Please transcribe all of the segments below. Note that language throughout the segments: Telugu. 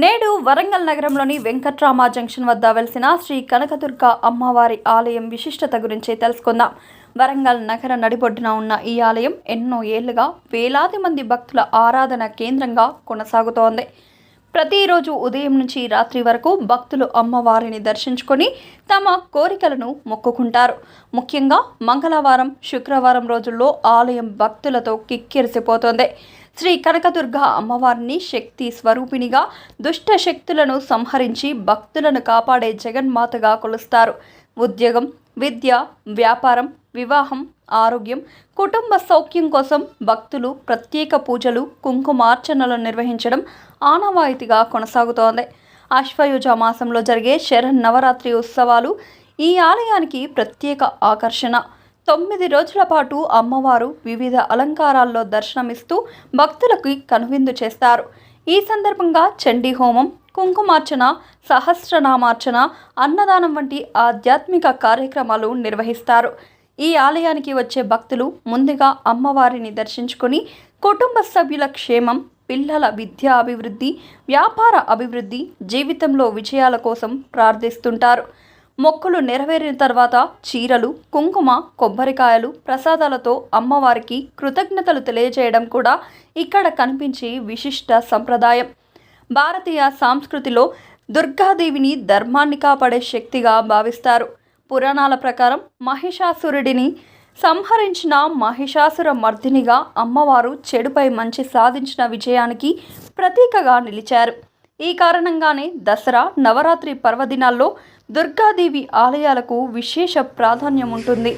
నేడు వరంగల్ నగరంలోని వెంకట్రామ జంక్షన్ వద్ద వెలిసిన శ్రీ కనకదుర్గ అమ్మవారి ఆలయం విశిష్టత గురించి తెలుసుకుందాం. వరంగల్ నగర నడిబొడ్డున ఉన్న ఈ ఆలయం ఎన్నో ఏళ్లుగా వేలాది మంది భక్తుల ఆరాధన కేంద్రంగా కొనసాగుతోంది. ప్రతిరోజు ఉదయం నుంచి రాత్రి వరకు భక్తులు అమ్మవారిని దర్శించుకొని తమ కోరికలను మొక్కుకుంటారు. ముఖ్యంగా మంగళవారం, శుక్రవారం రోజుల్లో ఆలయం భక్తులతో కిక్కిరిసిపోతోంది. శ్రీ కనకదుర్గ అమ్మవారిని శక్తి స్వరూపిణిగా, దుష్ట శక్తులను సంహరించి భక్తులను కాపాడే జగన్మాతగా కొలుస్తారు. ఉద్యోగం, విద్య, వ్యాపారం, వివాహం, ఆరోగ్యం, కుటుంబ సౌఖ్యం కోసం భక్తులు ప్రత్యేక పూజలు, కుంకుమార్చనలు నిర్వహించడం ఆనవాయితీగా కొనసాగుతోంది. ఆశ్వయుజ మాసంలో జరిగే శరన్నవరాత్రి ఉత్సవాలు ఈ ఆలయానికి ప్రత్యేక ఆకర్షణ. 9 రోజుల పాటు అమ్మవారు వివిధ అలంకారాల్లో దర్శనమిస్తూ భక్తులకు కనువిందు చేస్తారు. ఈ సందర్భంగా చండీ హోమం, కుంకుమార్చన, సహస్రనామార్చన, అన్నదానం వంటి ఆధ్యాత్మిక కార్యక్రమాలు నిర్వహిస్తారు. ఈ ఆలయానికి వచ్చే భక్తులు ముందుగా అమ్మవారిని దర్శించుకొని కుటుంబ సభ్యుల క్షేమం, పిల్లల విద్యా అభివృద్ధి, వ్యాపార అభివృద్ధి, జీవితంలో విజయాల కోసం ప్రార్థిస్తుంటారు. మొక్కులు నెరవేరిన తర్వాత చీరలు, కుంకుమ, కొబ్బరికాయలు, ప్రసాదాలతో అమ్మవారికి కృతజ్ఞతలు తెలియజేయడం కూడా ఇక్కడ కనిపించే విశిష్ట సంప్రదాయం. భారతీయ సంస్కృతిలో దుర్గాదేవిని ధర్మాన్ని కాపాడే శక్తిగా భావిస్తారు. పురాణాల ప్రకారం మహిషాసురుడిని సంహరించిన మహిషాసుర మర్దినిగా అమ్మవారు చెడుపై మంచి సాధించిన విజయానికి ప్రతీకగా నిలిచారు. ఈ కారణంగానే దసరా, నవరాత్రి పర్వదినాల్లో దుర్గాదేవి ఆలయాలకు విశేష ప్రాధాన్యం ఉంటుంది.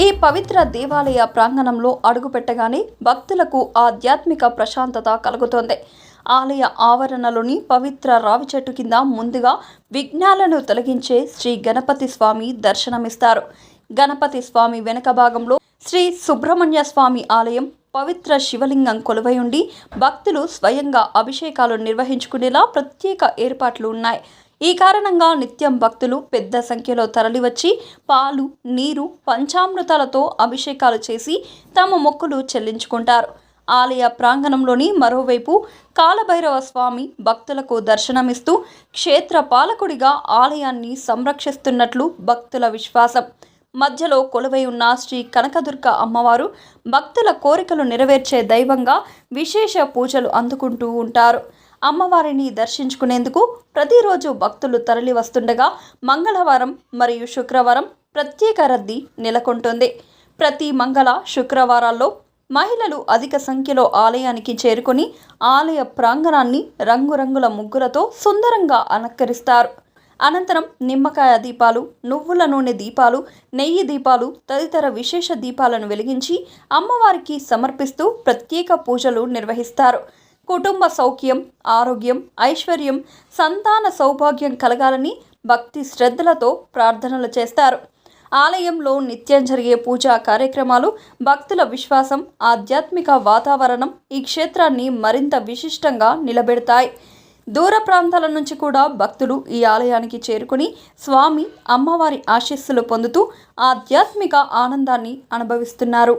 ఈ పవిత్ర దేవాలయ ప్రాంగణంలో అడుగుపెట్టగానే భక్తులకు ఆధ్యాత్మిక ప్రశాంతత కలుగుతోంది. ఆలయ ఆవరణలోని పవిత్ర రావి చెట్టు కింద ముందుగా విఘ్నాలను తొలగించే శ్రీ గణపతి స్వామి దర్శనమిస్తారు. గణపతి స్వామి వెనక భాగంలో శ్రీ సుబ్రహ్మణ్య స్వామి ఆలయం, పవిత్ర శివలింగం కొలువై ఉండి భక్తులు స్వయంగా అభిషేకాలు నిర్వహించుకునేలా ప్రత్యేక ఏర్పాట్లు ఉన్నాయి. ఈ కారణంగా నిత్యం భక్తులు పెద్ద సంఖ్యలో తరలివచ్చి పాలు, నీరు, పంచామృతాలతో అభిషేకాలు చేసి తమ మొక్కులు చెల్లించుకుంటారు. ఆలయ ప్రాంగణంలోని మరోవైపు కాలభైరవ స్వామి భక్తులకు దర్శనమిస్తూ క్షేత్ర పాలకుడిగా ఆలయాన్ని సంరక్షిస్తున్నట్లు భక్తుల విశ్వాసం. మధ్యలో కొలువై ఉన్న శ్రీ కనకదుర్గ అమ్మవారు భక్తుల కోరికలు నెరవేర్చే దైవంగా విశేష పూజలు అందుకుంటూ ఉంటారు. అమ్మవారిని దర్శించుకునేందుకు ప్రతిరోజు భక్తులు తరలి వస్తుండగా మంగళవారం మరియు శుక్రవారం ప్రత్యేక రద్దీ నెలకొంటుంది. ప్రతి మంగళ, శుక్రవారాల్లో మహిళలు అధిక సంఖ్యలో ఆలయానికి చేరుకొని ఆలయ ప్రాంగణాన్ని రంగురంగుల ముగ్గులతో సుందరంగా అలంకరిస్తారు. అనంతరం నిమ్మకాయ దీపాలు, నువ్వుల నూనె దీపాలు, నెయ్యి దీపాలు తదితర విశేష దీపాలను వెలిగించి అమ్మవారికి సమర్పిస్తూ ప్రత్యేక పూజలు నిర్వహిస్తారు. కుటుంబ సౌఖ్యం, ఆరోగ్యం, ఐశ్వర్యం, సంతాన సౌభాగ్యం కలగాలని భక్తి శ్రద్ధలతో ప్రార్థనలు చేస్తారు. ఆలయంలో నిత్యం జరిగే పూజా కార్యక్రమాలు, భక్తుల విశ్వాసం, ఆధ్యాత్మిక వాతావరణం ఈ క్షేత్రాన్ని మరింత విశిష్టంగా నిలబెడతాయి. దూర ప్రాంతాల నుంచి కూడా భక్తులు ఈ ఆలయానికి చేరుకుని స్వామి, అమ్మవారి ఆశీస్సులు పొందుతూ ఆధ్యాత్మిక ఆనందాన్ని అనుభవిస్తున్నారు.